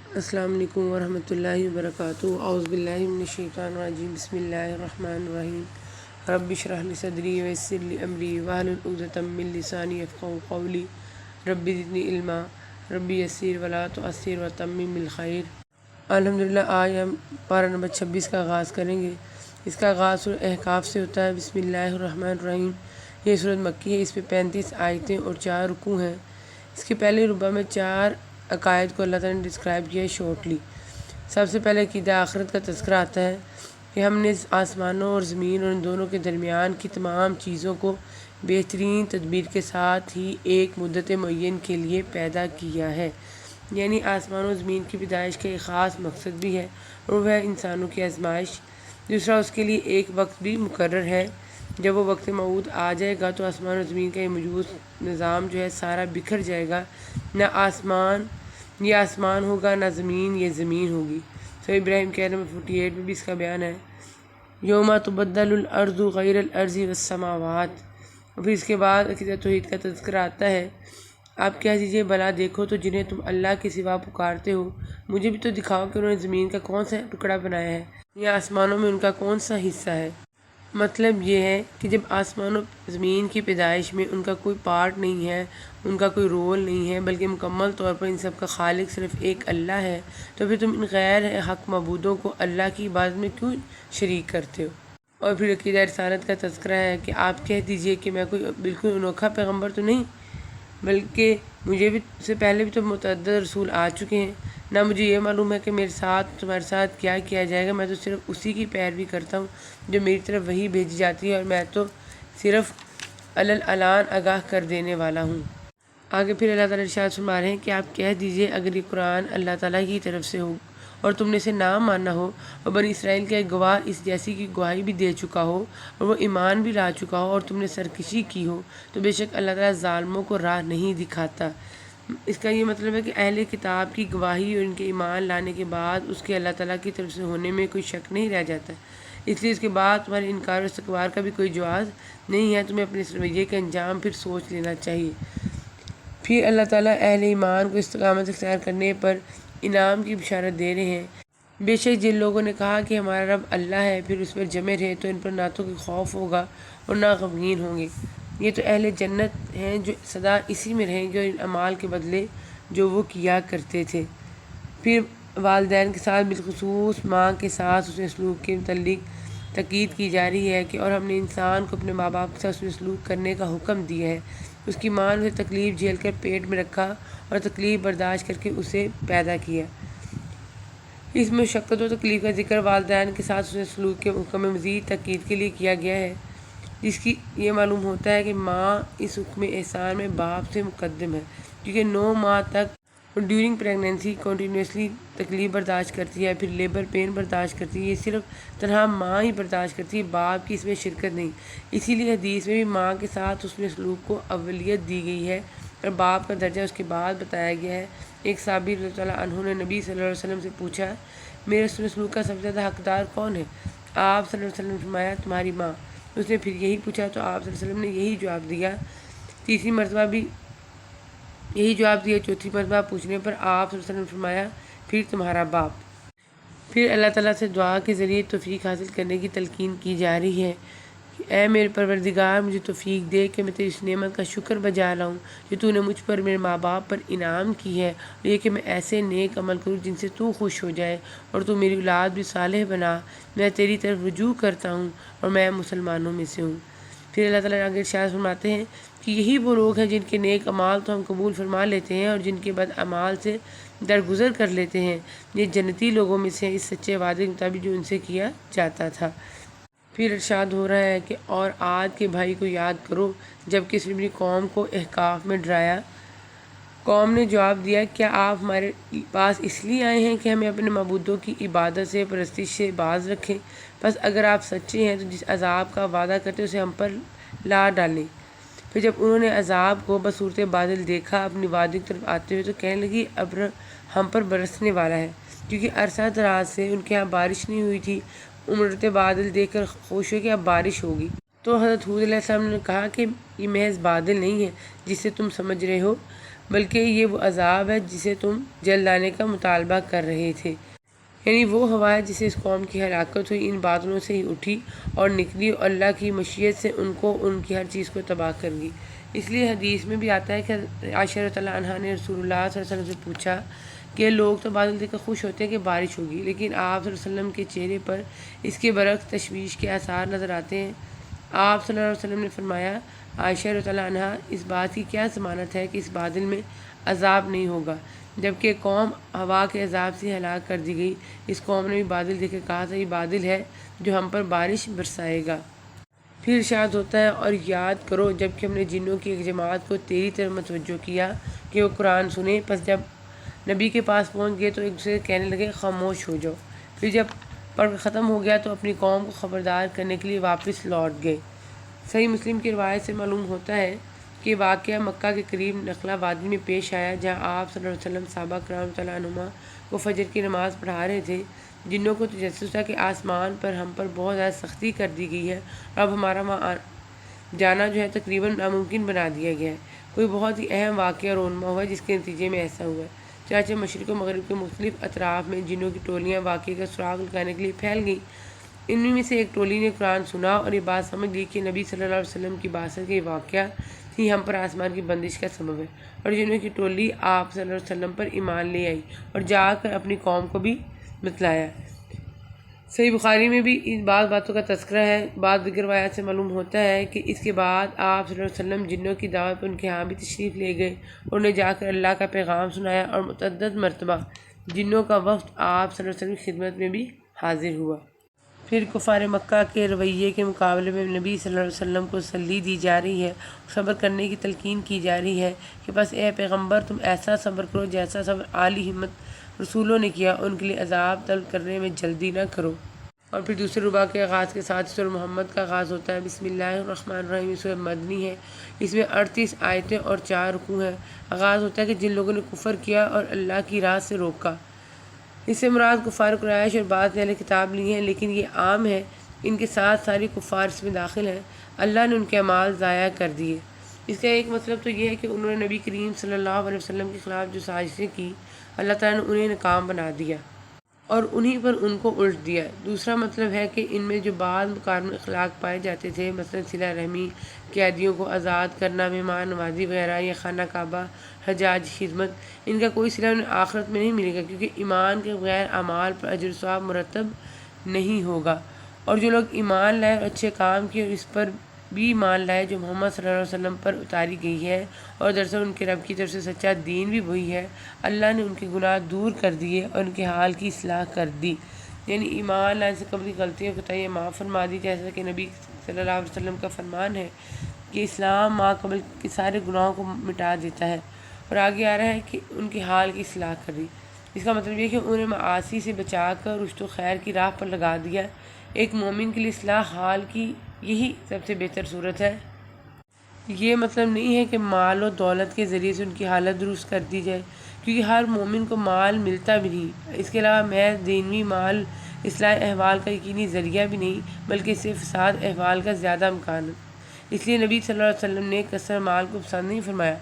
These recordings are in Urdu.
السلام علیکم ورحمۃ اللہ وبرکاتہ۔ اعوذ باللہ من الشیطان الرجیم، بسم اللہ الرحمن الرحیم۔ رب اشرح لی صدری ویسر لی امری واحلل عقدۃ من لسانی یفقہوا قولی۔ رب زدنی علما، رب یسر ولا تعسر وتمم بالخیر۔ الحمدللہ، آج ہم پارہ نمبر 26 کا آغاز کریں گے۔ اس کا آغاز سورہ احقاف سے ہوتا ہے۔ بسم اللہ الرحمن الرحیم۔ یہ سورۃ مکی ہے، اس میں 35 آیتیں اور 4 رکوع ہیں۔ اس کے پہلے ربع میں 4 عقائد کو اللہ تعالیٰ نے ڈسکرائب کیا ہے شارٹلی۔ سب سے پہلے عقیدہ آخرت کا تذکرہ آتا ہے کہ ہم نے آسمانوں اور زمین اور ان دونوں کے درمیان کی تمام چیزوں کو بہترین تدبیر کے ساتھ ہی ایک مدت معین کے لیے پیدا کیا ہے۔ یعنی آسمان و زمین کی پیدائش کا ایک خاص مقصد بھی ہے اور وہ ہے انسانوں کی آزمائش۔ دوسرا، اس کے لیے ایک وقت بھی مقرر ہے۔ جب وہ وقت موعود آ جائے گا تو آسمان و زمین کا یہ موجود نظام جو ہے سارا بکھر جائے گا۔ نہ یہ آسمان ہوگا، نہ زمین یہ زمین ہوگی۔ سورہ ابراہیم کے آیت نمبر 48 میں بھی اس کا بیان ہے، یوم تبدل الارض غیر الارض والسماوات۔ اور پھر اس کے بعد عقیدہ توحید کا تذکرہ آتا ہے، آپ کہہ دیجئے بھلا دیکھو تو جنہیں تم اللہ کے سوا پکارتے ہو، مجھے بھی تو دکھاؤ کہ انہوں نے زمین کا کون سا ٹکڑا بنایا ہے یا آسمانوں میں ان کا کون سا حصہ ہے۔ مطلب یہ ہے کہ جب آسمان و زمین کی پیدائش میں ان کا کوئی پارٹ نہیں ہے، ان کا کوئی رول نہیں ہے، بلکہ مکمل طور پر ان سب کا خالق صرف ایک اللہ ہے، تو پھر تم ان غیر حق معبودوں کو اللہ کی عبادت میں کیوں شریک کرتے ہو؟ اور پھر عقیدہ رسالت کا تذکرہ ہے کہ آپ کہہ دیجئے کہ میں کوئی بالکل انوکھا پیغمبر تو نہیں، بلکہ مجھے بھی سے پہلے بھی تو متعدد رسول آ چکے ہیں۔ نہ مجھے یہ معلوم ہے کہ میرے ساتھ تمہارے ساتھ کیا کیا جائے گا، میں تو صرف اسی کی پیروی کرتا ہوں جو میری طرف وحی بھیجی جاتی ہے، اور میں تو صرف اعلان آگاہ کر دینے والا ہوں۔ آگے پھر اللہ تعالیٰ ارشاد فرما رہے ہیں کہ آپ کہہ دیجئے اگر یہ قرآن اللہ تعالیٰ کی طرف سے ہو اور تم نے اسے نہ مانا ہو اور بنی اسرائیل کا ایک گواہ اس جیسی کی گواہی بھی دے چکا ہو اور وہ ایمان بھی لا چکا ہو اور تم نے سرکشی کی ہو، تو بے شک اللہ تعالیٰ ظالموں کو راہ نہیں دکھاتا۔ اس کا یہ مطلب ہے کہ اہل کتاب کی گواہی اور ان کے ایمان لانے کے بعد اس کے اللہ تعالیٰ کی طرف سے ہونے میں کوئی شک نہیں رہ جاتا، اس لیے اس کے بعد تمہارے انکار و استکبار کا بھی کوئی جواز نہیں ہے۔ تمہیں اپنے اس رویے کا انجام پھر سوچ لینا چاہیے۔ پھر اللہ تعالیٰ اہل ایمان کو استقامت اختیار کرنے پر انعام کی بشارت دے رہے ہیں۔ بے شک جن لوگوں نے کہا کہ ہمارا رب اللہ ہے، پھر اس پر جمے رہے تو ان پر نہ تو کوئی خوف ہوگا اور نہ غمگین ہوں گے۔ یہ تو اہل جنت ہیں جو سدا اسی میں رہیں گے اور ان اعمال کے بدلے جو وہ کیا کرتے تھے۔ پھر والدین کے ساتھ بالخصوص ماں کے ساتھ حسن سلوک کے متعلق تاکید کی جا رہی ہے کہ اور ہم نے انسان کو اپنے ماں باپ کے ساتھ حسن سلوک کرنے کا حکم دیا ہے۔ اس کی ماں نے اسے تکلیف جھیل کر پیٹ میں رکھا اور تکلیف برداشت کر کے اسے پیدا کیا۔ اس میں مشقت و تکلیف کا ذکر والدین کے ساتھ حسن سلوک کے حکم میں مزید تاکید کے لیے کیا گیا ہے، جس کی یہ معلوم ہوتا ہے کہ ماں اس حکم احسان میں باپ سے مقدم ہے، کیونکہ 9 ماہ تک ڈیورنگ پریگنینسی کنٹینیوسلی تکلیف برداشت کرتی ہے، پھر لیبر پین برداشت کرتی ہے۔ یہ صرف تنہا ماں ہی برداشت کرتی ہے، باپ کی اس میں شرکت نہیں۔ اسی لیے حدیث میں بھی ماں کے ساتھ حسن سلوک کو اولیت دی گئی ہے اور باپ کا درجہ اس کے بعد بتایا گیا ہے۔ ایک صحابی رضی اللہ عنہ نے نبی صلی اللہ علیہ وسلم سے پوچھا، میرے حسن سلوک کا سب سے زیادہ حقدار کون ہے؟ آپ صلی اللہ علیہ وسلم نے فرمایا، تمہاری ماں۔ اس نے پھر یہی پوچھا تو آپ صلی اللہ علیہ وسلم نے یہی جواب دیا۔ تیسری مرتبہ بھی یہی جواب دیا۔ چوتھی مرتبہ پوچھنے پر آپ صلی اللہ علیہ وسلم نے فرمایا، پھر تمہارا باپ۔ پھر اللہ تعالیٰ سے دعا کے ذریعے توفیق حاصل کرنے کی تلقین کی جا رہی ہے کہ اے میرے پروردگار، مجھے توفیق دے کہ میں تیری اس نعمت کا شکر بجا لاؤں جو تو نے مجھ پر، میرے ماں باپ پر انعام کی ہے، اور یہ کہ میں ایسے نیک عمل کروں جن سے تو خوش ہو جائے اور تو میری اولاد بھی صالح بنا۔ میں تیری طرف رجوع کرتا ہوں اور میں مسلمانوں میں سے ہوں۔ پھر اللہ تعالیٰ آگے ارشاد فرماتے ہیں کہ یہی وہ لوگ ہیں جن کے نیک اعمال تو ہم قبول فرما لیتے ہیں اور جن کے بد اعمال سے درگزر کر لیتے ہیں، یہ جنتی لوگوں میں سے ہیں اس سچے وعدے کے مطابق جو ان سے کیا جاتا تھا۔ پھر ارشاد ہو رہا ہے کہ اور عاد کے بھائی کو یاد کرو جب کہ اس نے اپنی قوم کو احقاف میں ڈرایا۔ قوم نے جواب دیا، کیا آپ ہمارے پاس اس لیے آئے ہیں کہ ہمیں اپنے معبودوں کی عبادت سے پرستش سے باز رکھیں؟ بس اگر آپ سچے ہیں تو جس عذاب کا وعدہ کرتے اسے ہم پر لا ڈالیں۔ پھر جب انہوں نے عذاب کو بصورت بادل دیکھا اپنی وادی کی طرف آتے ہوئے تو کہنے لگی ابر ہم پر برسنے والا ہے، کیونکہ عرصہ دراز سے ان کے ہاں بارش نہیں ہوئی تھی۔ امڑتے بادل دیکھ کر خوش ہوئے کہ اب بارش ہوگی، تو حضرت ہود علیہ السلام نے کہا کہ یہ محض بادل نہیں ہے جس سے تم سمجھ رہے ہو، بلکہ یہ وہ عذاب ہے جسے تم جل لانے کا مطالبہ کر رہے تھے۔ یعنی وہ ہوا ہے جسے اس قوم کی ہلاکت ہوئی، ان بادلوں سے ہی اٹھی اور نکلی اور اللہ کی مشیت سے ان کی ہر چیز کو تباہ کر دی۔ اس لیے حدیث میں بھی آتا ہے کہ عائشہ رضی اللہ عنہا نے رسول اللہ صلی اللہ علیہ وسلم سے پوچھا کہ لوگ تو بادل دیکھ کر خوش ہوتے ہیں کہ بارش ہوگی، لیکن آپ صلی اللہ علیہ وسلم کے چہرے پر اس کے برعکس تشویش کے آثار نظر آتے ہیں۔ آپ صلی اللہ علیہ وسلم نے فرمایا، عائشہ رضی اللہ عنہا، اس بات کی کیا ضمانت ہے کہ اس بادل میں عذاب نہیں ہوگا؟ جبکہ قوم ہوا کے عذاب سے ہلاک کر دی گئی، اس قوم نے بھی بادل دیکھ کر کہا تھا یہ بادل ہے جو ہم پر بارش برسائے گا۔ پھر ارشاد ہوتا ہے، اور یاد کرو جب کہ ہم نے جنوں کی ایک جماعت کو تیری طرف متوجہ کیا کہ وہ قرآن سنیں، پس جب نبی کے پاس پہنچ گئے تو ایک دوسرے سے کہنے لگے خاموش ہو جاؤ، پھر جب پڑھ ختم ہو گیا تو اپنی قوم کو خبردار کرنے کے لیے واپس لوٹ گئے۔ صحیح مسلم کی روایت سے معلوم ہوتا ہے کہ واقعہ مکہ کے قریب نخلا وادی میں پیش آیا، جہاں آپ صلی اللہ علیہ وسلم صحابہ کرام رضی اللہ عنہم کو فجر کی نماز پڑھا رہے تھے۔ جنوں کو تجسس تھا کہ آسمان پر ہم پر بہت زیادہ سختی کر دی گئی ہے اور اب ہمارا وہاں جانا جو ہے تقریباً ناممکن بنا دیا گیا ہے۔ کوئی بہت ہی اہم واقعہ رونما ہوا جس کے نتیجے میں ایسا ہوا ہے۔ چنانچہ مشرق و مغرب کے مختلف اطراف میں جنوں کی ٹولیاں واقعے کا سراغ لگانے کے لیے پھیل گئیں۔ ان میں سے ایک ٹولی نے قرآن سنا اور یہ بات سمجھ لی کہ نبی صلی اللہ علیہ وسلم کی بعثت کے واقعہ ہی ہم پر آسمان کی بندش کا سبب ہے، اور جنوں کی ٹولی آپ صلی اللہ علیہ وسلم پر ایمان لے آئی اور جا کر اپنی قوم کو بھی بتلایا۔ صحیح بخاری میں بھی ان بعض باتوں کا تذکرہ ہے۔ بعض دیگر روایات سے معلوم ہوتا ہے کہ اس کے بعد آپ صلی اللہ علیہ وسلم جنوں کی دعوت پر ان کے ہاں بھی تشریف لے گئے اور انہیں جا کر اللہ کا پیغام سنایا، اور متعدد مرتبہ جنوں کا وفد آپ صلی اللہ علیہ وسلم کی خدمت میں بھی حاضر ہوا۔ پھر کفار مکہ کے رویے کے مقابلے میں نبی صلی اللہ علیہ وسلم کو تسلی دی جا رہی ہے، صبر کرنے کی تلقین کی جا رہی ہے کہ بس اے پیغمبر تم ایسا صبر کرو جیسا صبر اعلی ہمت رسولوں نے کیا، ان کے لیے عذاب طلب کرنے میں جلدی نہ کرو۔ اور پھر دوسرے ربع کے آغاز کے ساتھ سورہ محمد کا آغاز ہوتا ہے۔ بسم اللہ الرحمن الرحیم۔ سورہ مدنی ہے، اس میں 38 آیتیں اور 4 رکوع ہیں۔ آغاز ہوتا ہے کہ جن لوگوں نے کفر کیا اور اللہ کی راہ سے روکا۔ اس سے مراد کفار قریش اور بعض اہل کتاب لی ہیں، لیکن یہ عام ہے، ان کے ساتھ ساری کفار اس میں داخل ہیں۔ اللہ نے ان کے اعمال ضائع کر دیے۔ اس کا ایک مطلب تو یہ ہے کہ انہوں نے نبی کریم صلی اللہ علیہ وسلم کے خلاف جو سازشیں کی، اللہ تعالیٰ نے انہیں ناکام بنا دیا اور انہیں پر ان کو الٹ دیا۔ دوسرا مطلب ہے کہ ان میں جو بعض مکارم اخلاق پائے جاتے تھے، مثلا صلہ رحمی، قیدیوں کو آزاد کرنا، مہمان نوازی وغیرہ، یا خانہ کعبہ، حجاج خدمت، ان کا کوئی صلہ انہیں آخرت میں نہیں ملے گا، کیونکہ ایمان کے بغیر اعمال پر اجر و ثواب مرتب نہیں ہوگا۔ اور جو لوگ ایمان لائے اور اچھے کام کیے اور اس پر بھی ایمان لائے جو محمد صلی اللہ علیہ وسلم پر اتاری گئی ہے، اور دراصل ان کے رب کی طرف سے سچا دین بھی وہی ہے، اللہ نے ان کے گناہ دور کر دیے اور ان کے حال کی اصلاح کر دی۔ یعنی ایمان لانے سے قبل کی غلطیوں کو کوتاہیاں معاف فرما دی، جیسا کہ نبی صلی اللہ علیہ وسلم کا فرمان ہے کہ اسلام ماں قبل کے سارے گناہوں کو مٹا دیتا ہے، اور آگے آ رہا ہے کہ ان کے حال کی اصلاح کر دی۔ اس کا مطلب یہ کہ انہیں معاصی سے بچا کر رشد و خیر کی راہ پر لگا دیا۔ ایک مومن کے لیے اصلاح حال کی یہی سب سے بہتر صورت ہے۔ یہ مطلب نہیں ہے کہ مال و دولت کے ذریعے سے ان کی حالت درست کر دی جائے، کیونکہ ہر مومن کو مال ملتا بھی نہیں۔ اس کے علاوہ محض دینوی مال اصلاح احوال کا یقینی ذریعہ بھی نہیں، بلکہ اس سے فساد احوال کا زیادہ امکان ہے۔ اس لیے نبی صلی اللہ علیہ وسلم نے کثرت مال کو پسند نہیں فرمایا۔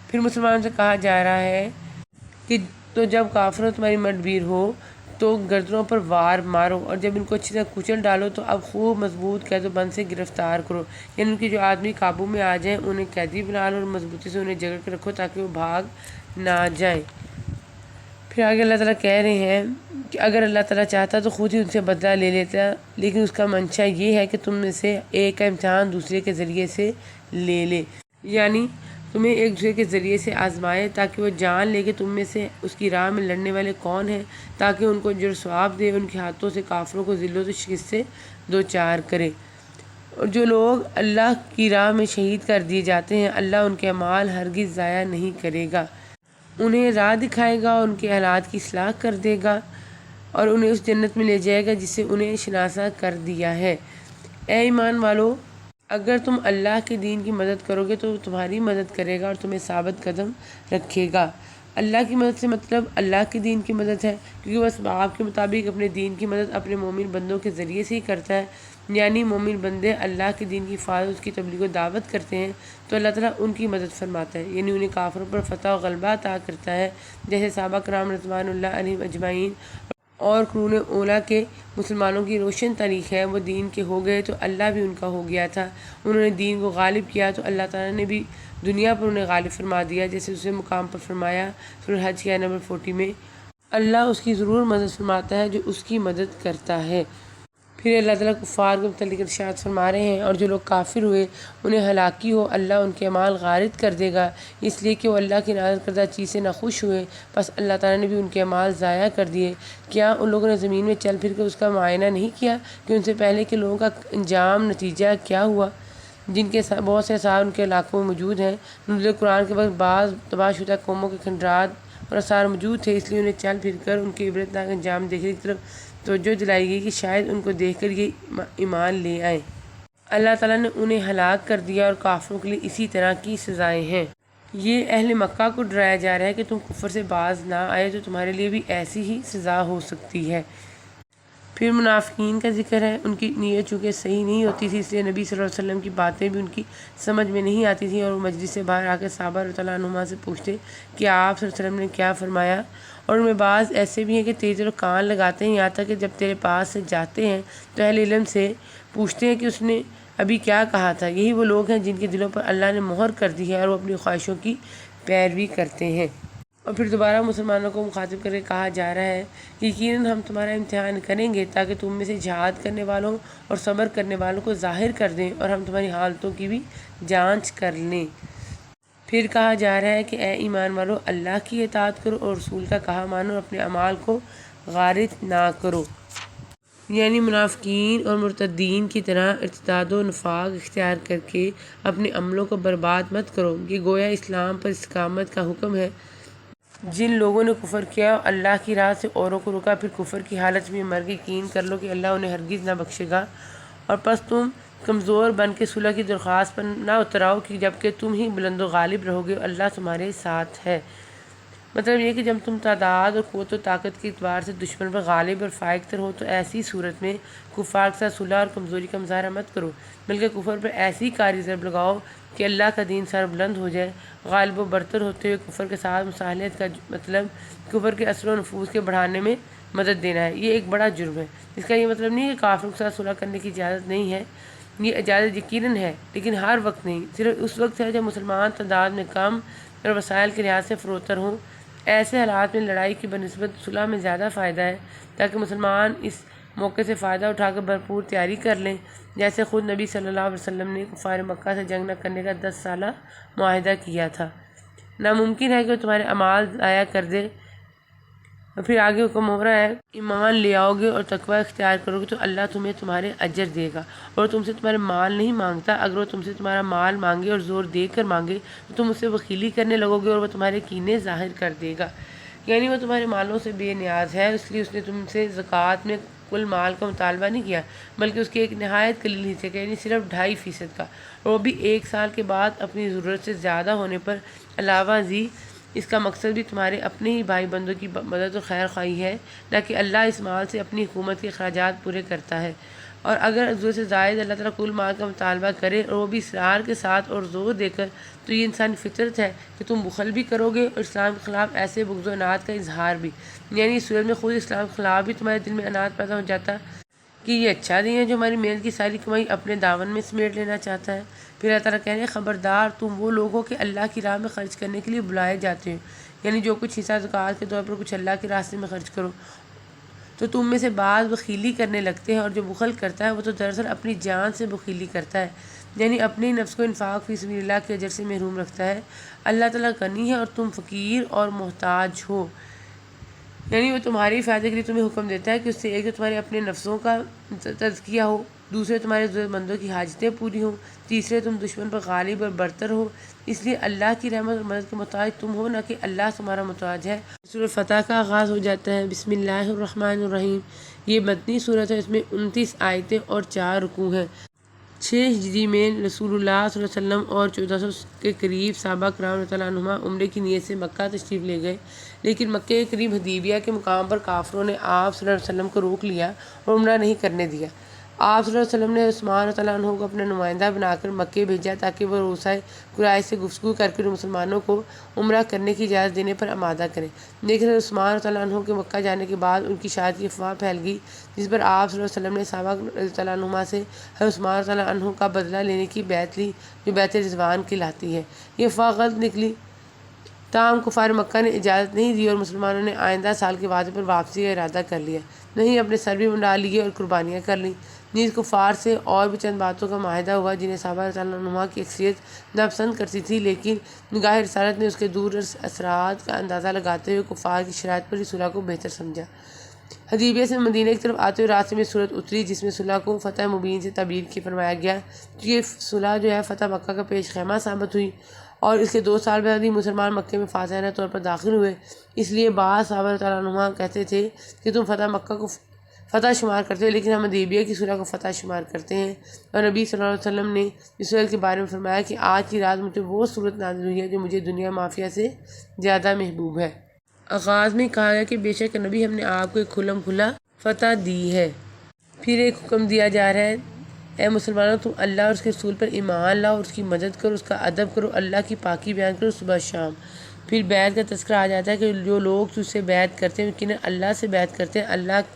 پھر مسلمانوں سے کہا جا رہا ہے کہ تو جب کافروں تمہاری مدبیر ہو تو گردنوں پر وار مارو، اور جب ان کو اچھی طرح کچل ڈالو تو اب خوب مضبوط قید و بند سے گرفتار کرو، یعنی ان کے جو آدمی قابو میں آ جائیں انہیں قیدی بنا لو اور مضبوطی سے انہیں جکڑ کے رکھو تاکہ وہ بھاگ نہ جائیں۔ پھر آگے اللہ تعالیٰ کہہ رہے ہیں کہ اگر اللہ تعالیٰ چاہتا تو خود ہی ان سے بدلہ لے لیتا، لیکن اس کا منشا یہ ہے کہ تم میں سے ایک کا امتحان دوسرے کے ذریعے سے لے لے، یعنی تمہیں ایک دوسرے کے ذریعے سے آزمائے تاکہ وہ جان لے کہ تم میں سے اس کی راہ میں لڑنے والے کون ہیں، تاکہ ان کو اجر و ثواب دے، ان کے ہاتھوں سے کافروں کو ذل و شکست سے دوچار کرے۔ اور جو لوگ اللہ کی راہ میں شہید کر دیے جاتے ہیں، اللہ ان کے اعمال ہرگز ضائع نہیں کرے گا، انہیں راہ دکھائے گا، ان کے حالات کی اصلاح کر دے گا اور انہیں اس جنت میں لے جائے گا جسے انہیں شناسا کر دیا ہے۔ اے ایمان والو، اگر تم اللہ کے دین کی مدد کرو گے تو وہ تمہاری مدد کرے گا اور تمہیں ثابت قدم رکھے گا۔ اللہ کی مدد سے مطلب اللہ کے دین کی مدد ہے، کیونکہ وہ اسباب کے مطابق اپنے دین کی مدد اپنے مومن بندوں کے ذریعے سے ہی کرتا ہے۔ یعنی مومن بندے اللہ کے دین کی حفاظت، اس کی تبلیغ و دعوت کرتے ہیں تو اللہ تعالیٰ ان کی مدد فرماتا ہے، یعنی انہیں کافروں پر فتح و غلبہ عطا کرتا ہے، جیسے صحابہ کرام رضوان اللہ علیہم اجمعین اور قرون اولیٰ کے مسلمانوں کی روشن تاریخ ہے۔ وہ دین کے ہو گئے تو اللہ بھی ان کا ہو گیا تھا، انہوں نے دین کو غالب کیا تو اللہ تعالیٰ نے بھی دنیا پر انہیں غالب فرما دیا، جیسے دوسرے مقام پر فرمایا سورہ حج کی آیت نمبر 40 میں، اللہ اس کی ضرور مدد فرماتا ہے جو اس کی مدد کرتا ہے۔ پھر اللہ تعالیٰ کفار کے متعلق ارشاد فرما رہے ہیں، اور جو لوگ کافر ہوئے انہیں ہلاکی ہو، اللہ ان کے اعمال غارت کر دے گا، اس لیے کہ وہ اللہ کی نازل کردہ چیز سے ناخوش ہوئے، بس اللہ تعالیٰ نے بھی ان کے اعمال ضائع کر دیے۔ کیا ان لوگوں نے زمین میں چل پھر کر اس کا معائنہ نہیں کیا کہ ان سے پہلے کے لوگوں کا انجام نتیجہ کیا ہوا، جن کے بہت سے آثار ان کے علاقوں میں موجود ہیں۔ نزول قرآن کے وقت بعض تباہ شدہ قوموں کے کھنڈرات اور آثار موجود تھے، اس لیے انہیں چل پھر کر ان کے عبرتناک انجام دیکھنے کی طرف توجہ دلائی گئی کہ شاید ان کو دیکھ کر یہ ایمان لے آئیں۔ اللہ تعالیٰ نے انہیں ہلاک کر دیا، اور کافروں کے لیے اسی طرح کی سزائیں ہیں۔ یہ اہل مکہ کو ڈرایا جا رہا ہے کہ تم کفر سے باز نہ آئے تو تمہارے لیے بھی ایسی ہی سزا ہو سکتی ہے۔ پھر منافقین کا ذکر ہے، ان کی نیت چونکہ صحیح نہیں ہوتی تھی، اس لیے نبی صلی اللہ علیہ وسلم کی باتیں بھی ان کی سمجھ میں نہیں آتی تھیں، اور وہ مجلس سے باہر آ کے صحابہ رضی اللہ عنہما سے پوچھتے کہ آپ صلی اللہ علیہ وسلم نے کیا فرمایا، اور ان میں بعض ایسے بھی ہیں کہ تیری طرف کان لگاتے ہیں، یہاں تک کہ جب تیرے پاس سے جاتے ہیں تو اہل علم سے پوچھتے ہیں کہ اس نے ابھی کیا کہا تھا۔ یہی وہ لوگ ہیں جن کے دلوں پر اللہ نے مہر کر دی ہے، اور وہ اپنی خواہشوں کی پیروی کرتے ہیں۔ اور پھر دوبارہ مسلمانوں کو مخاطب کر کے کہا جا رہا ہے کہ یقیناً ہم تمہارا امتحان کریں گے تاکہ تم میں سے جہاد کرنے والوں اور صبر کرنے والوں کو ظاہر کر دیں، اور ہم تمہاری حالتوں کی بھی جانچ کر لیں۔ پھر کہا جا رہا ہے کہ اے ایمان والو، اللہ کی اطاعت کرو اور رسول کا کہا مانو، اور اپنے اعمال کو غارت نہ کرو۔ یعنی منافقین اور مرتدین کی طرح ارتداد و نفاق اختیار کر کے اپنے عملوں کو برباد مت کرو۔ یہ گویا اسلام پر استقامت کا حکم ہے۔ جن لوگوں نے کفر کیا اور اللہ کی راہ سے اوروں کو روکا، پھر کفر کی حالت میں مر کے یقین کر لو کہ اللہ انہیں ہرگز نہ بخشے گا، اور پس تم کمزور بن کے صلح کی درخواست پر نہ اتراؤ کہ جبکہ تم ہی بلند و غالب رہو گے، اللہ تمہارے ساتھ ہے۔ مطلب یہ کہ جب تم تعداد اور قوت و طاقت کے اعتبار سے دشمن پر غالب اور فائق تر ہو تو ایسی صورت میں کفار کے ساتھ صلح اور کمزوری کا مظاہرہ مت کرو، بلکہ کفر پر ایسی کاری ضرب لگاؤ کہ اللہ کا دین سر بلند ہو جائے۔ غالب و برتر ہوتے ہوئے کفر کے ساتھ مصالحت کا مطلب کفر کے اثر و نفوذ کے بڑھانے میں مدد دینا ہے۔ یہ ایک بڑا جرم ہے۔ اس کا یہ مطلب نہیں کہ کافروں کے ساتھ صلح کرنے کی اجازت نہیں ہے، یہ اجازت یقیناً ہے، لیکن ہر وقت نہیں، صرف اس وقت ہے جب مسلمان تعداد میں کم اور وسائل کے لحاظ سے فروتر ہوں۔ ایسے حالات میں لڑائی کی بنسبت صلح میں زیادہ فائدہ ہے، تاکہ مسلمان اس موقع سے فائدہ اٹھا کر بھرپور تیاری کر لیں، جیسے خود نبی صلی اللہ علیہ وسلم نے کفار مکہ سے جنگ نہ کرنے کا 10 سالہ معاہدہ کیا تھا۔ ناممکن ہے کہ وہ تمہارے اعمال ضائع کر دے۔ اور پھر آگے حکم ہو رہا ہے، ایمان لے آؤ گے اور تقوی اختیار کرو گے تو اللہ تمہیں تمہارے اجر دے گا، اور تم سے تمہارے مال نہیں مانگتا۔ اگر وہ تم سے تمہارا مال مانگے اور زور دے کر مانگے تو تم اس سے وکیلی کرنے لگو گے، اور وہ تمہارے کینے ظاہر کر دے گا۔ یعنی وہ تمہارے مالوں سے بے نیاز ہے، اس لیے اس نے تم سے زکوٰۃ میں کل مال کا مطالبہ نہیں کیا، بلکہ اس کے ایک نہایت قلیل حصے کا، یعنی صرف 2.5% کا، اور وہ بھی 1 سال کے بعد اپنی ضرورت سے زیادہ ہونے پر۔ علاوہ ازیں اس کا مقصد بھی تمہارے اپنے ہی بھائی بندوں کی مدد اور خیر خواہی ہے، نہ کہ اللہ اس مال سے اپنی حکومت کے اخراجات پورے کرتا ہے۔ اور اگر ضرورت سے زائد اللہ تعالیٰ کل مال کا مطالبہ کرے اور وہ بھی اصرار کے ساتھ اور زور دے کر، تو یہ انسانی فطرت ہے کہ تم بخل بھی کرو گے اور اسلام کے خلاف ایسے بغض و عناد کا اظہار بھی۔ یعنی اس صورت میں خود اسلام کے خلاف بھی تمہارے دل میں عناد پیدا ہو جاتا کہ یہ اچھا دین ہے جو ہماری محنت کی ساری کمائی اپنے دامن میں سمیٹ لینا چاہتا ہے۔ پھر اللہ تعالیٰ کہہ رہے ہیں، خبردار تم وہ لوگ ہو کہ اللہ کی راہ میں خرچ کرنے کے لیے بلائے جاتے ہو، یعنی جو کچھ حصہ زکوٰۃ کے طور پر کچھ اللہ کے راستے میں خرچ کرو، تو تم میں سے بعض بخیلی کرنے لگتے ہیں، اور جو بخل کرتا ہے وہ تو دراصل اپنی جان سے بخیلی کرتا ہے، یعنی اپنے نفس کو انفاق فی سبیل اللہ کے اجر سے محروم رکھتا ہے۔ اللہ تعالیٰ غنی ہے اور تم فقیر اور محتاج ہو، یعنی وہ تمہاری فائدے کے لیے تمہیں حکم دیتا ہے کہ اس سے ایک تو تمہارے اپنے نفسوں کا تزکیہ ہو، دوسرے تمہارے ضرورت مندوں کی حاجتیں پوری ہوں، تیسرے تم دشمن پر غالب اور برتر ہو۔ اس لیے اللہ کی رحمت اور مدد کے محتاج تم ہو، نہ کہ اللہ تمہارا محتاج ہے۔ سورہ فتح کا آغاز ہو جاتا ہے بسم اللہ الرحمن الرحیم۔ یہ مدنی سورت ہے، اس میں 29 آیتیں اور 4 رکوع ہیں۔ 6 ہجری میں رسول اللہ صلی اللہ علیہ وسلم اور 1400 کے قریب صحابہ کرام رضی اللہ عنہما عمرے کی نیت سے مکہ تشریف لے گئے، لیکن مکہ کے قریب حدیبیہ کے مقام پر کافروں نے آپ صلی اللہ علیہ وسلم کو روک لیا اور عمرہ نہیں کرنے دیا۔ آپ صلی اللہ علیہ وسلم نے عثمان رضی اللہ عنہ کو اپنا نمائندہ بنا کر مکے بھیجا تاکہ وہ رؤسائے قریش سے گفتگو کر کے مسلمانوں کو عمرہ کرنے کی اجازت دینے پر آمادہ کریں، لیکن عثمان رضی اللہ عنہ کے مکہ جانے کے بعد ان کی شہادت کی افواہ پھیل گئی، جس پر آپ صلی اللہ علیہ وسلم نے صحابہ رضی اللہ عنہما سے حضرت عثمان رضی اللہ عنہ کا بدلہ لینے کی بیعت لی، جو بیعت رضوان کہلاتی ہے۔ یہ افواہ غلط نکلی، تاہم کفار مکہ نے اجازت نہیں دی اور مسلمانوں نے آئندہ سال کے وعدے پر واپسی کا ارادہ کر لیا، نہیں اپنے سر بھی منڈا لیے اور قربانیاں کر لیں۔ نیز کفار سے اور بھی چند باتوں کا معاہدہ ہوا جنہیں صحابہ رضی اللہ عنہما کی اکثریت ناپسند کرتی تھی، لیکن نگاہ رسالت نے اس کے دور اثرات کا اندازہ لگاتے ہوئے کفار کی شرائط پر ہی صلح کو بہتر سمجھا۔ حدیبیہ سے مدینہ کی طرف آتے ہوئے راستے میں صورت اتری جس میں صلح کو فتح مبین سے تعبیر کی فرمایا گیا، کہ یہ صلح جو ہے فتح مکہ کا پیش خیمہ ثابت ہوئی اور اس کے 2 سال بعد ہی مسلمان مکے میں فاتحانہ طور پر داخل ہوئے۔ اس لیے بعض صحابہ رضی اللہ عنہما کہتے تھے کہ تم فتح مکہ کو فتح شمار کرتے ہو، لیکن ہم حدیبیہ کی صلح کو فتح شمار کرتے ہیں، اور نبی صلی اللہ علیہ وسلم نے اس صلح کے بارے میں فرمایا کہ آج کی رات مجھے وہ صورت نازل ہوئی ہے جو مجھے دنیا مافیہ سے زیادہ محبوب ہے۔ آغاز میں کہا گیا کہ بے شک نبی ہم نے آپ کو ایک کھلم کھلا فتح دی ہے۔ پھر ایک حکم دیا جا رہا ہے، اے مسلمانوں تم اللہ اور اس کے رسول پر ایمان لاؤ اور اس کی مدد کرو، اس کا ادب کرو، اللہ کی پاکی بیان کرو صبح شام۔ پھر بیعت کا تذکرہ آ جاتا ہے کہ جو لوگ تجھ سے بیعت کرتے ہیں یقیناً اللہ سے بیعت کرتے ہیں، اللہ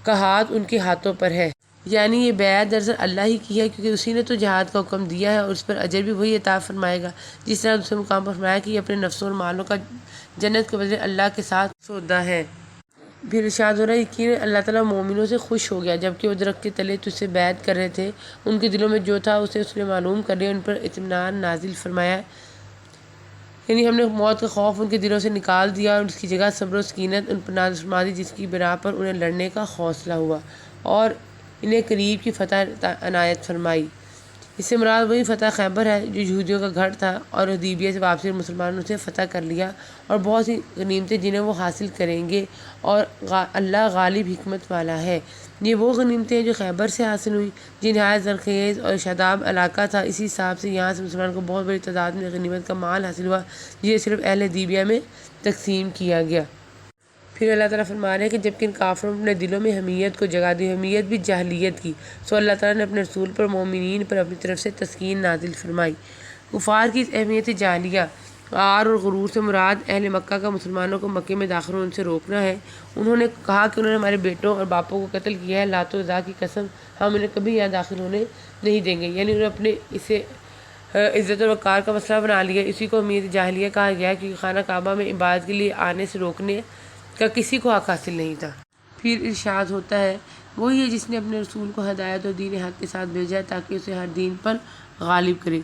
کا ہاتھ ان کے ہاتھوں پر ہے، یعنی یہ بیعت دراصل اللہ ہی کی ہے کیونکہ اسی نے تو جہاد کا حکم دیا ہے اور اس پر اجر بھی وہی عطا فرمائے گا، جس طرح دوسرے مقام پر فرمایا کہ یہ اپنے نفسوں اور مالوں کا جنت کے بدلے اللہ کے ساتھ سودا ہے۔ پھر ارشاد ہو رہا ہے یقیناً اللہ تعالیٰ مومنوں سے خوش ہو گیا جبکہ وہ درخت کے تلے تجھ سے بیعت کر رہے تھے، ان کے دلوں میں جو تھا اسے اس نے معلوم کر لیا، ان پر اطمینان نازل فرمایا، یعنی ہم نے موت کا خوف ان کے دلوں سے نکال دیا اور اس کی جگہ صبر و سکینت ان پر نازل فرما دی، جس کی بنا پر انہیں لڑنے کا حوصلہ ہوا اور انہیں قریب کی فتح عنایت فرمائی۔ اس سے مراد وہی فتح خیبر ہے جو یہودیوں کا گھر تھا، اور حدیبیہ سے واپسی اور مسلمانوں سے فتح کر لیا اور بہت سی غنیمتیں جنہیں وہ حاصل کریں گے، اور اللہ غالب حکمت والا ہے۔ یہ وہ غنیمتیں ہیں جو خیبر سے حاصل ہوئیں، جو نہایت زرخیز اور شاداب علاقہ تھا، اسی حساب سے یہاں سے مسلمان کو بہت بڑی تعداد میں غنیمت کا مال حاصل ہوا، یہ صرف اہل حدیبیہ میں تقسیم کیا گیا۔ پھر اللہ تعالیٰ فرما رہے ہیں کہ جبکہ ان کافروں نے اپنے دلوں میں حمیت کو جگہ دی، حمیت بھی جاہلیت کی، سو اللہ تعالیٰ نے اپنے رسول پر مومنین پر اپنی طرف سے تسکین نازل فرمائی۔ کفار کی اس اہمیت جاہلیہ، عار اور غرور سے مراد اہل مکہ کا مسلمانوں کو مکے میں داخل ہونے سے روکنا ہے۔ انہوں نے کہا کہ انہوں نے ہمارے بیٹوں اور باپوں کو قتل کیا ہے، لات و عزا کی قسم ہم انہیں کبھی یہاں داخل ہونے نہیں دیں گے، یعنی انہوں نے اپنے اسے عزت و وقار کا مسئلہ بنا لیا۔ اسی کو اہمیت جاہلیہ کہا گیا کیونکہ خانہ کعبہ میں عبادت کے لیے آنے سے روکنے کا کسی کو حق حاصل نہیں تھا۔ پھر ارشاد ہوتا ہے وہی ہے جس نے اپنے رسول کو ہدایت اور دین حق کے ساتھ بھیجا ہے تاکہ اسے ہر دین پر غالب کرے۔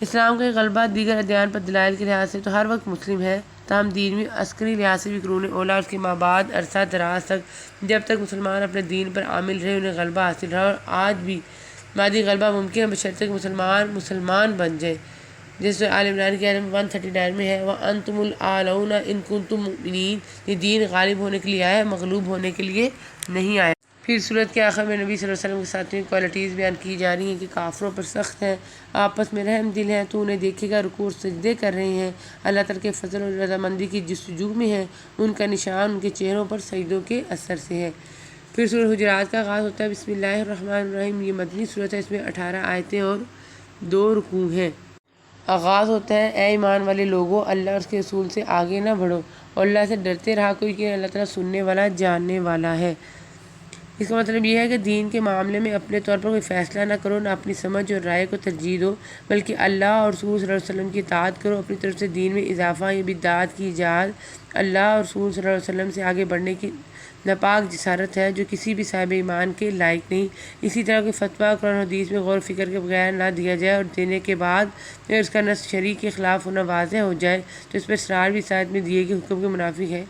اسلام کا غلبہ دیگر ادیان پر دلائل کے لحاظ سے تو ہر وقت مسلم ہے، تاہم دین میں عسکری لحاظ سے بھی قرون اولیٰ اور اس کے مابعد عرصہ دراز تک جب تک مسلمان اپنے دین پر عامل رہے انہیں غلبہ حاصل رہا، اور آج بھی مادی غلبہ ممکن ہے بشرطیکہ کہ مسلمان بن جائے، جیسے آل عمران کی آیت 139 میں ہے وَأَنْتُمُ الْأَعْلَوْنَ إِن كُنتُم مُؤْمِنِينَ، یہ دین غالب ہونے کے لیے آیا ہے، مغلوب ہونے کے لیے نہیں آیا۔ پھر سورت کے آخر میں نبی صلی اللہ علیہ وسلم کے ساتھ کوالٹیز بیان کی جا رہی ہیں کہ کافروں پر سخت ہیں، آپس میں رحم دل ہیں، تو انہیں دیکھے گا رکوع سجدے کر رہے ہیں، اللہ تعالیٰ کے فضل اور رضامندی کی جستجو میں ہیں، ان کا نشان ان کے چہروں پر سجدوں کے اثر سے ہے۔ پھر سورۃ حجرات کا آغاز ہوتا ہے بسم اللہ الرحمن الرحیم، یہ مدنی سورت ہے، اس میں 18 آیتیں اور 2 رکوع ہیں۔ آغاز ہوتا ہے اے ایمان والے لوگو اللہ اور اس کے رسول سے آگے نہ بڑھو اور اللہ سے ڈرتے رہا کوئی کہ اللہ تعالیٰ سننے والا جاننے والا ہے۔ اس کا مطلب یہ ہے کہ دین کے معاملے میں اپنے طور پر کوئی فیصلہ نہ کرو، نہ اپنی سمجھ اور رائے کو ترجیح دو، بلکہ اللہ اور رسول صلی اللہ علیہ وسلم کی اطاعت کرو، اپنی طرف سے دین میں اضافہ یا بدعات کی ایجاد اللہ اور رسول صلی اللہ علیہ وسلم سے آگے بڑھنے کی ناپاک جسارت ہے جو کسی بھی صاحب ایمان کے لائق نہیں۔ اسی طرح کوئی فتویٰ قرآن و حدیث میں غور و فکر کے بغیر نہ دیا جائے اور دینے کے بعد اگر اس کا نص شرع کے خلاف ہونا واضح ہو جائے تو اس پر اصرار بھی آیت میں دیے گئے حکم کے منافی ہے۔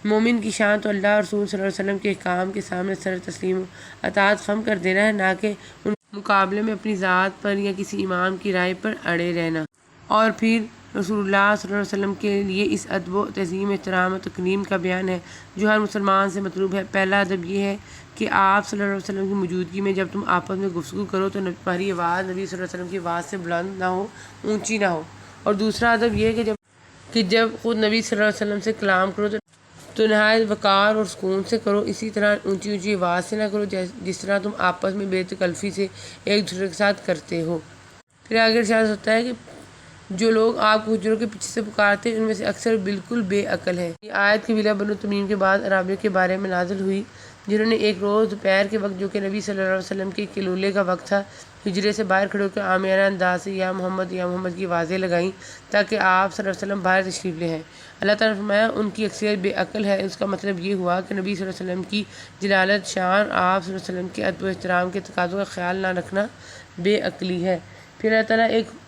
مومن کی شان تو اللہ اور رسول صلی اللہ علیہ وسلم کے احکام کے سامنے سر تسلیم و اطاعت خم کر دینا ہے، نہ کہ ان مقابلے میں اپنی ذات پر یا کسی امام کی رائے پر اڑے رہنا۔ اور پھر رسول اللہ صلی اللہ علیہ وسلم کے لیے اس ادب و تعظیم، احترام و تکریم کا بیان ہے جو ہر مسلمان سے مطلوب ہے۔ پہلا ادب یہ ہے کہ آپ صلی اللہ علیہ وسلم کی موجودگی میں جب تم آپس میں گفتگو کرو تو تمہاری آواز نبی صلی اللہ علیہ وسلم کی آواز سے بلند نہ ہو، اونچی نہ ہو۔ اور دوسرا ادب یہ ہے کہ جب خود نبی صلی اللہ علیہ وسلم سے کلام کرو تو نہایت وقار اور سکون سے کرو، اسی طرح اونچی اونچی آواز سے نہ کرو جس طرح تم آپس میں بے تکلفی سے ایک دوسرے کے ساتھ کرتے ہو۔ پھر آگے ارشاد ہوتا ہے کہ جو لوگ آپ کو حجروں کے پیچھے سے پکارتے ہیں ان میں سے اکثر بالکل بے عقل ہیں۔ یہ آیت قبیلہ بنو تمیم کے بعد عرابیوں کے بارے میں نازل ہوئی جنہوں نے ایک روز دوپہر کے وقت جو کہ نبی صلی اللہ علیہ وسلم کے قیلولے کا وقت تھا، حجرے سے باہر کھڑے ہو کر عامیانہ انداز سے یا محمد کی آوازیں لگائیں تاکہ آپ صلی اللہ علیہ وسلم باہر تشریف لے آئیں۔ اللہ تعالیٰ نے فرمایا ان کی اکثریت بے عقل ہے۔ اس کا مطلب یہ ہوا کہ نبی صلی اللہ علیہ وسلم کی جلالت شان، آپ صلی اللہ علیہ وسلم کے ادب و احترام کے تقاضوں کا خیال نہ رکھنا بے عقلی ہے۔ پھر اللہ تعالیٰ ایک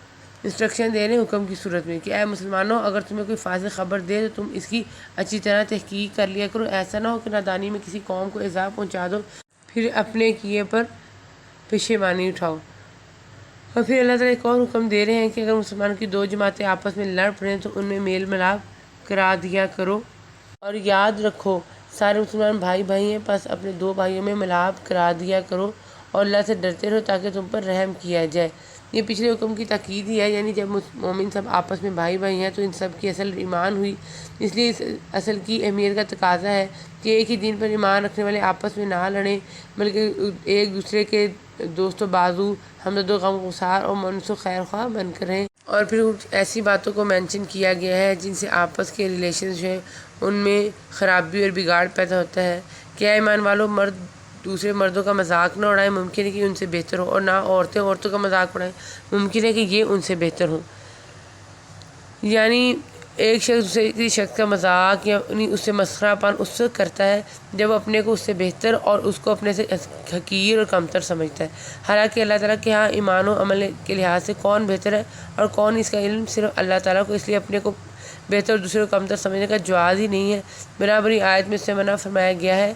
انسٹرکشن دے رہے ہیں حکم کی صورت میں کہ اے مسلمانوں، اگر تمہیں کوئی فاسق خبر دے تو تم اس کی اچھی طرح تحقیق کر لیا کرو، ایسا نہ ہو کہ نادانی میں کسی قوم کو ایذا پہنچا دو پھر اپنے کیے پر پشیمانی اٹھاؤ۔ اور پھر اللہ تعالیٰ ایک اور حکم دے رہے ہیں کہ اگر مسلمانوں کی دو جماعتیں آپس میں لڑ پڑیں تو ان میں میل ملاپ کرا دیا کرو، اور یاد رکھو سارے مسلمان بھائی بھائی ہیں، پس اپنے دو بھائیوں میں ملاپ کرا دیا کرو اور اللہ سے ڈرتے رہو تاکہ تم پر رحم کیا جائے۔ یہ پچھلے حکم کی تاکید ہی ہے، یعنی جب مومن سب آپس میں بھائی بھائی ہیں تو ان سب کی اصل ایمان ہوئی، اس لیے اس اصل کی اہمیت کا تقاضا ہے کہ ایک ہی دین پر ایمان رکھنے والے آپس میں نہ لڑیں بلکہ ایک دوسرے کے دوست و بازو، ہمدرد و غمگسار اور مونس و خیر خواہ بن کر رہیں۔ اور پھر ایسی باتوں کو مینشن کیا گیا ہے جن سے آپس کے ریلیشنز جو ہیں ان میں خرابی اور بگاڑ پیدا ہوتا ہے کہ اے ایمان والو، مرد دوسرے مردوں کا مذاق نہ اڑائیں، ممکن ہے کہ ان سے بہتر ہو، اور نہ عورتیں عورتوں کا مذاق اڑائیں، ممکن ہے کہ یہ ان سے بہتر ہوں۔ یعنی ایک شخص دوسرے کسی شخص کا مذاق یا اس سے مسخرہ پان اس وقت کرتا ہے جب اپنے کو اس سے بہتر اور اس کو اپنے سے حقیر اور کمتر سمجھتا ہے، حالانکہ اللہ تعالیٰ کے ہاں ایمان و عمل کے لحاظ سے کون بہتر ہے اور کون اس کا علم صرف اللہ تعالیٰ کو، اس لیے اپنے کو بہتر اور دوسرے کو کمتر سمجھنے کا جواز ہی نہیں ہے۔ برابری آیت میں اس سے منع فرمایا گیا ہے۔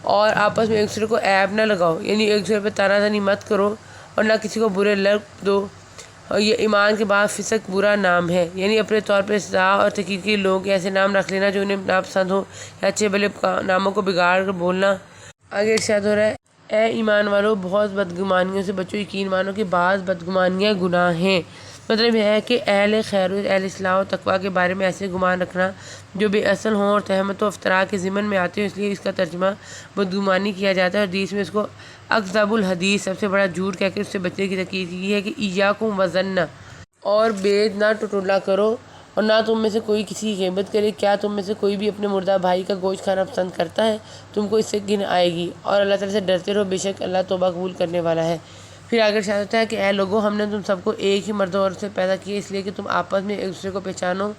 اور آپس میں ایک دوسرے کو عیب نہ لگاؤ، یعنی ایک دوسرے پہ تانا زنی مت کرو اور نہ کسی کو برے لقب دو، اور یہ ایمان کے بعد فسق برا نام ہے، یعنی اپنے طور پر اصلاح اور تحقیق کے لوگوں کے ایسے نام رکھ لینا جو انہیں ناپسند ہو یا اچھے بھلے ناموں کو بگاڑ کر بولنا۔ آگے ارشاد ہو رہا ہے اے ایمان والو، بہت بدگمانیوں سے بچو، یقین مانو کہ بعض بدگمانیاں گناہ ہیں۔ مطلب یہ ہے کہ اہل خیر و اہل اصلاح و تقویٰ کے بارے میں ایسے گمان رکھنا جو بے اصل ہوں اور تہمت و افتراء کے ضمن میں آتے ہیں، اس لیے اس کا ترجمہ بدگمانی کیا جاتا ہے۔ اور حدیث میں اس کو اکذب الحدیث، سب سے بڑا جھوٹ کہہ کے اس سے بچنے کی تاکید کی ہے کہ ایاکم وظن، اور بید نہ ٹٹولا کرو اور نہ تم میں سے کوئی کسی کی غیبت کرے۔ کیا تم میں سے کوئی بھی اپنے مردہ بھائی کا گوشت کھانا پسند کرتا ہے؟ تم کو اس سے گن آئے گی، اور اللہ تعالیٰ سے ڈرتے رہو، بے شک اللہ توبہ قبول کرنے والا ہے۔ پھر آگے ارشاد ہوتا ہے کہ اے لوگوں، ہم نے تم سب کو ایک ہی مرد و عورت سے پیدا کیا اس لیے کہ تم آپس میں ایک دوسرے کو پہچانو،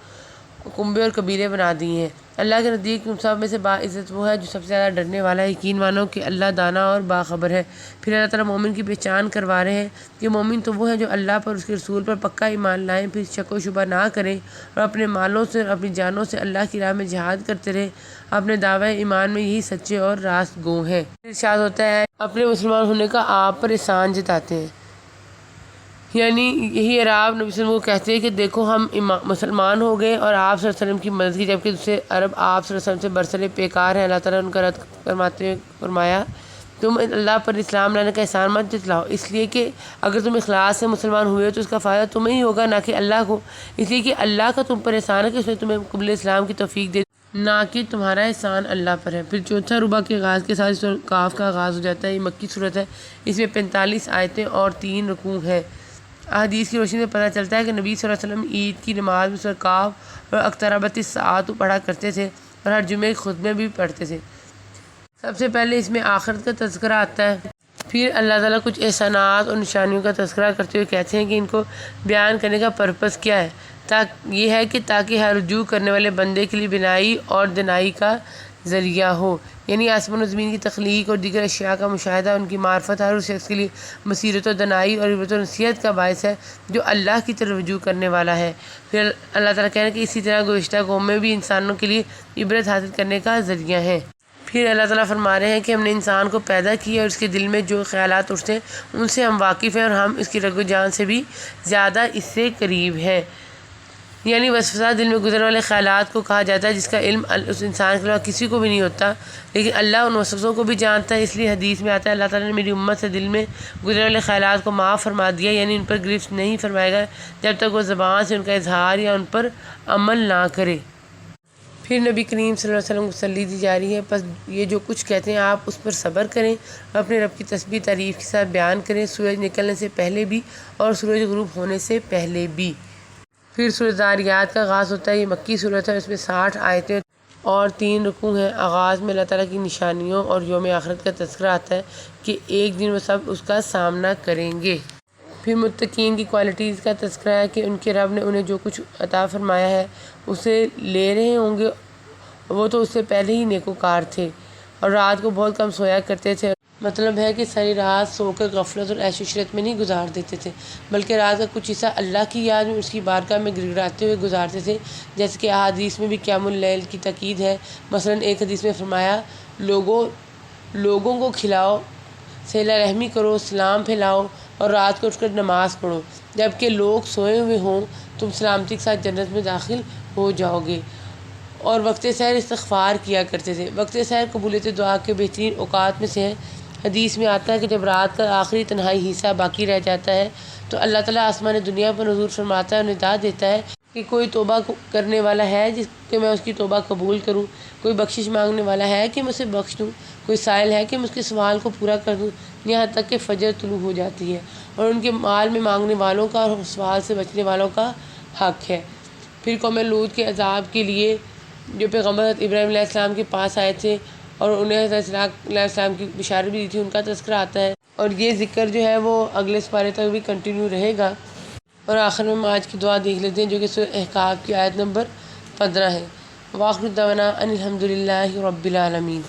کنبے اور قبیلے بنا دیے ہیں۔ اللہ کے نزدیک تم سب میں سے باعزت وہ ہے جو سب سے زیادہ ڈرنے والا ہے، یقین مانو کہ اللہ دانا اور باخبر ہے۔ پھر اللہ تعالیٰ مومن کی پہچان کروا رہے ہیں کہ مومن تو وہ ہے جو اللہ پر، اس کے رسول پر پکا ایمان لائیں، پھر شک و شبہ نہ کریں اور اپنے مالوں سے اور اپنی جانوں سے اللہ کی راہ میں جہاد کرتے رہے، اپنے دعوی ایمان میں یہی سچے اور راست گو ہیں۔ ارشاد ہوتا ہے اپنے مسلمان ہونے کا آپ پر احسان جتاتے ہیں، یعنی یہی عرب نبی صلی اللہ علیہ وسلم کو کہتے ہیں کہ دیکھو ہم مسلمان ہو گئے اور آپ صلی اللہ علیہ وسلم کی مدد کی، جبکہ دوسرے عرب آپ صلی اللہ علیہ وسلم سے برسر پیکار ہیں۔ اللہ تعالیٰ نے ان کا رد فرماتے ہوئے فرمایا تم اللہ پر اسلام لانے کا احسان مت جتلاؤ، اس لیے کہ اگر تم اخلاص سے مسلمان ہوئے تو اس کا فائدہ تمہیں ہی ہوگا، نہ کہ اللہ کو، اس لیے کہ اللہ کا تم پر احسان ہے کہ اس نے تمہیں قبول اسلام کی توفیق دے، نہ کہ تمہارا احسان اللہ پر ہے۔ پھر چوتھا ربع کے آغاز کے ساتھ کاف کا آغاز ہو جاتا ہے۔ یہ مکی صورت ہے، اس میں 45 آیتیں اور 3 رکوع ہیں۔ حدیث کی روشنی میں پتہ چلتا ہے کہ نبی صلی اللہ علیہ وسلم عید کی نماز میں سورۃ کاف اور اقتربت الساعۃ پڑھا کرتے تھے اور ہر جمعے کے خطبے بھی پڑھتے تھے۔ سب سے پہلے اس میں آخرت کا تذکرہ آتا ہے، پھر اللہ تعالیٰ کچھ احسانات اور نشانیوں کا تذکرہ کرتے ہوئے کہتے ہیں کہ ان کو بیان کرنے کا پرپس کیا ہے، یہ ہے کہ تاکہ ہر رجوع کرنے والے بندے کے لیے بینائی اور دنائی کا ذریعہ ہو، یعنی آسمان و زمین کی تخلیق اور دیگر اشیاء کا مشاہدہ، ان کی معرفت ہر اس شخص کے لیے بصیرت و دنائی اور عبرت و نصیحت کا باعث ہے جو اللہ کی طرف رجوع کرنے والا ہے۔ پھر اللہ تعالیٰ کہنا کہ اسی طرح گزشتہ قومیں بھی انسانوں کے لیے عبرت حاصل کرنے کا ذریعہ ہیں۔ پھر اللہ تعالیٰ فرما رہے ہیں کہ ہم نے انسان کو پیدا کیا اور اس کے دل میں جو خیالات اٹھتے ہیں ان سے ہم واقف ہیں، اور ہم اس کی رگ و جان سے بھی زیادہ اس سے قریب ہیں۔ یعنی وسوسہ دل میں گزرنے والے خیالات کو کہا جاتا ہے جس کا علم اس انسان کے علاوہ کسی کو بھی نہیں ہوتا، لیکن اللہ ان وسوسوں کو بھی جانتا ہے۔ اس لیے حدیث میں آتا ہے اللہ تعالیٰ نے میری امت سے دل میں گزرنے والے خیالات کو معاف فرما دیا، یعنی ان پر گرفت نہیں فرمائے گا جب تک وہ زبان سے ان کا اظہار یا ان پر عمل نہ کرے۔ پھر نبی کریم صلی اللہ علیہ وسلم کو تسلی دی جا رہی ہے، پس یہ جو کچھ کہتے ہیں آپ اس پر صبر کریں اور اپنے رب کی تسبیح تعریف کے ساتھ بیان کریں، سورج نکلنے سے پہلے بھی اور سورج غروب ہونے سے پہلے بھی۔ پھر سورۃ ذاریات کا آغاز ہوتا ہے، یہ مکی صورت ہے، اس میں 60 آیتیں اور 3 رکوع ہیں۔ آغاز میں اللہ تعالیٰ کی نشانیوں اور یوم آخرت کا تذکرہ آتا ہے کہ ایک دن وہ سب اس کا سامنا کریں گے۔ پھر متقین کی کوالٹیز کا تذکرہ ہے کہ ان کے رب نے انہیں جو کچھ عطا فرمایا ہے اسے لے رہے ہوں گے، وہ تو اس سے پہلے ہی نیکوکار تھے اور رات کو بہت کم سویا کرتے تھے۔ مطلب ہے کہ ساری رات سو کر غفلت اور عیش و عشرت میں نہیں گزار دیتے تھے، بلکہ رات کا کچھ حصہ اللہ کی یاد میں اس کی بارگاہ میں گڑگڑاتے ہوئے گزارتے تھے، جیسے کہ احادیث میں بھی قیام اللیل کی تاکید ہے۔ مثلا ایک حدیث میں فرمایا، لوگوں کو کھلاؤ، صلہ رحمی کرو، سلام پھیلاؤ اور رات کو اٹھ کر نماز پڑھو، جبکہ لوگ سوئے ہوئے ہوں تم سلامتی کے ساتھ جنت میں داخل ہو جاؤ گے۔ اور وقت سحر استغفار کیا کرتے تھے۔ وقت سحر قبولیت دعا کے بہترین اوقات میں سے ہے۔ حدیث میں آتا ہے کہ جب رات کا آخری تنہائی حصہ باقی رہ جاتا ہے تو اللہ تعالیٰ آسمان دنیا پر نزول فرماتا ہے اور ندا دیتا ہے کہ کوئی توبہ کرنے والا ہے جس کہ میں اس کی توبہ قبول کروں، کوئی بخشش مانگنے والا ہے کہ میں اسے بخش دوں، کوئی سائل ہے کہ میں اس کے سوال کو پورا کر دوں، یہاں تک کہ فجر طلوع ہو جاتی ہے۔ اور ان کے مال میں مانگنے والوں کا اور سوال سے بچنے والوں کا حق ہے۔ پھر قوم لوط کے عذاب کے لیے جو پیغمبر حضرت ابراہیم علیہ السلام کے پاس آئے تھے اور انہیں حضرت اسحاق علیہ السلام کی بشارت بھی دی تھی، ان کا تذکرہ آتا ہے، اور یہ ذکر جو ہے وہ اگلے سپارے تک بھی کنٹینیو رہے گا۔ اور آخر میں ہم آج کی دعا دیکھ لیتے ہیں جو کہ سورۃ احقاف کی آیت نمبر 15 ہے۔ وآخر دعوانا ان الحمد للہ رب العالمین۔